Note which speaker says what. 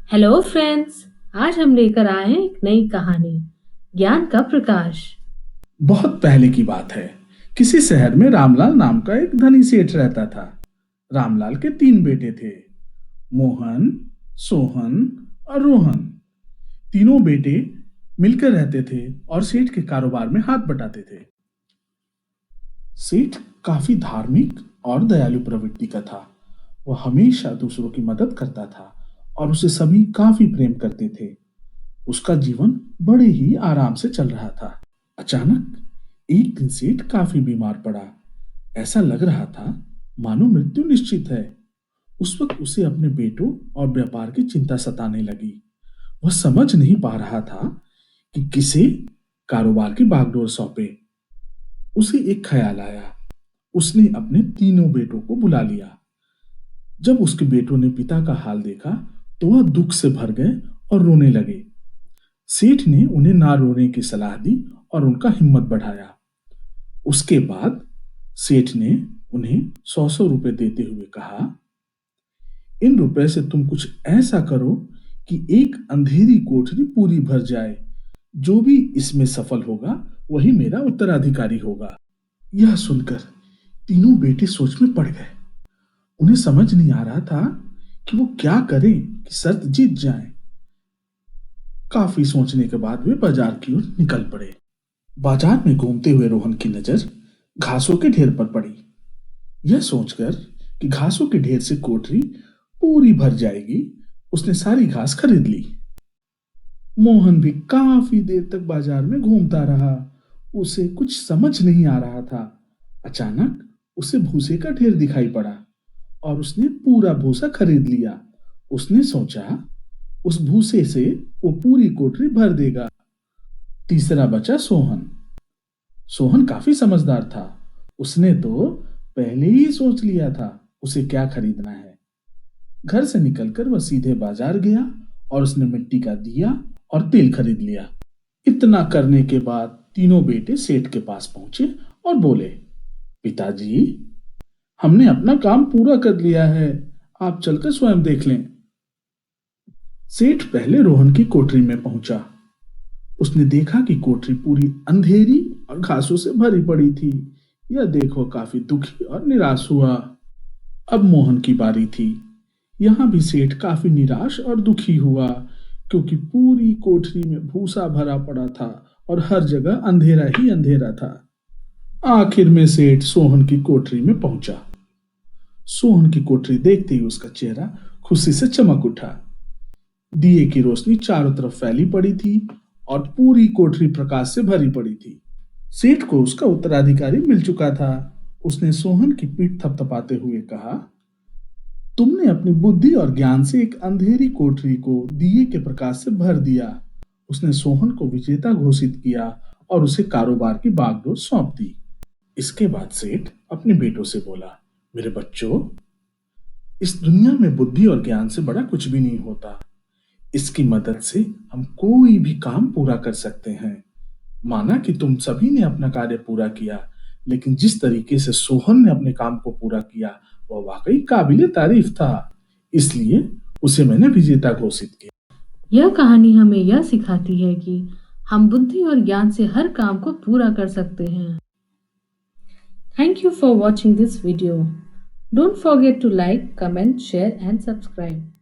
Speaker 1: Hello friends. आज हम लेकर आए हैं एक नई कहानी, ज्ञान का प्रकाश।
Speaker 2: बहुत पहले की बात है। किसी शहर में रामलाल नाम का एक धनी सेठ रहता था। रामलाल के 3 बेटे थे, मोहन, सोहन और रोहन। तीनों बेटे मिलकर रहते थे और सेठ के कारोबार में हाथ बटाते थे। सेठ काफी धार्मिक और दयालु प्रवृत्ति का था। वह हमेशा दूसरों की मदद करता था और उसे सभी काफी प्रेम करते थे। उसका जीवन बड़े ही आराम से चल रहा था। अचानक एक दिन सेठ काफी बीमार पड़ा। ऐसा लग रहा था मानो मृत्यु निश्चित है। उस वक्त उसे अपने बेटों और व्यापार की चिंता सताने लगी। वह समझ नहीं पा रहा था कि किसे कारोबार की बागडोर सौंपे। उसे एक ख्याल आया। उसने अपने तीनों बेटों को बुला लिया। जब उसके बेटों ने पिता का हाल देखा तो वह दुख से भर गए और रोने लगे। सेठ ने उन्हें ना रोने की सलाह दी और उनका हिम्मत बढ़ाया। उसके बाद सेठ ने उन्हें 100-100 रुपए देते हुए कहा, इन रुपए से तुम कुछ ऐसा करो कि एक अंधेरी कोठरी पूरी भर जाए। जो भी इसमें सफल होगा वही मेरा उत्तराधिकारी होगा। यह सुनकर तीनों बेटे सोच में पड़ गए। उन्हें समझ नहीं आ रहा था कि वो क्या करें कि शर्त जीत जाए। काफी सोचने के बाद वे बाजार की ओर निकल पड़े। बाजार में घूमते हुए रोहन की नजर घासों के ढेर पर पड़ी। यह सोचकर कि घासों के ढेर से कोठरी पूरी भर जाएगी, उसने सारी घास खरीद ली। मोहन भी काफी देर तक बाजार में घूमता रहा। उसे कुछ समझ नहीं आ रहा था। अचानक उसे भूसे का ढेर दिखाई पड़ा और उसने पूरा भूसा खरीद लिया। उसने सोचा उस भूसे से वो पूरी कोठरी भर देगा। तीसरा बचा सोहन। सोहन काफी समझदार था। उसने तो पहले ही सोच लिया था उसे क्या खरीदना है। घर से निकलकर वह सीधे बाजार गया और उसने मिट्टी का दिया और तेल खरीद लिया। इतना करने के बाद तीनों बेटे सेठ के पास पहुंचे और बोले, पिताजी, हमने अपना काम पूरा कर लिया है, आप चलकर स्वयं देख लें। सेठ पहले रोहन की कोठरी में पहुंचा। उसने देखा कि कोठरी पूरी अंधेरी और घासों से भरी पड़ी थी। यह देखो काफी दुखी और निराश हुआ। अब मोहन की बारी थी। यहां भी सेठ काफी निराश और दुखी हुआ, क्योंकि पूरी कोठरी में भूसा भरा पड़ा था और हर जगह अंधेरा ही अंधेरा था। आखिर में सेठ सोहन की कोठरी में पहुंचा। सोहन की कोठरी देखते ही उसका चेहरा खुशी से चमक उठा। दिए की रोशनी चारों तरफ फैली पड़ी थी और पूरी कोठरी प्रकाश से भरी पड़ी थी। सेठ को उसका उत्तराधिकारी मिल चुका था। उसने सोहन की पीठ थपथपाते हुए कहा, तुमने अपनी बुद्धि और ज्ञान से एक अंधेरी कोठरी को दिए के प्रकाश से भर दिया। उसने सोहन को विजेता घोषित किया और उसे कारोबार की बागडोर सौंप दी। इसके बाद सेठ अपने बेटों से बोला, मेरे बच्चों, इस दुनिया में बुद्धि और ज्ञान से बड़ा कुछ भी नहीं होता। इसकी मदद से हम कोई भी काम पूरा कर सकते हैं। माना कि तुम सभी ने अपना कार्य पूरा किया, लेकिन जिस तरीके से सोहन ने अपने काम को पूरा किया वह वाकई काबिले तारीफ था। इसलिए उसे मैंने विजेता घोषित किया।
Speaker 1: यह कहानी हमें यह सिखाती है कि हम बुद्धि और ज्ञान से हर काम को पूरा कर सकते हैं। Thank you for watching this video. Don't forget to like, comment, share and subscribe.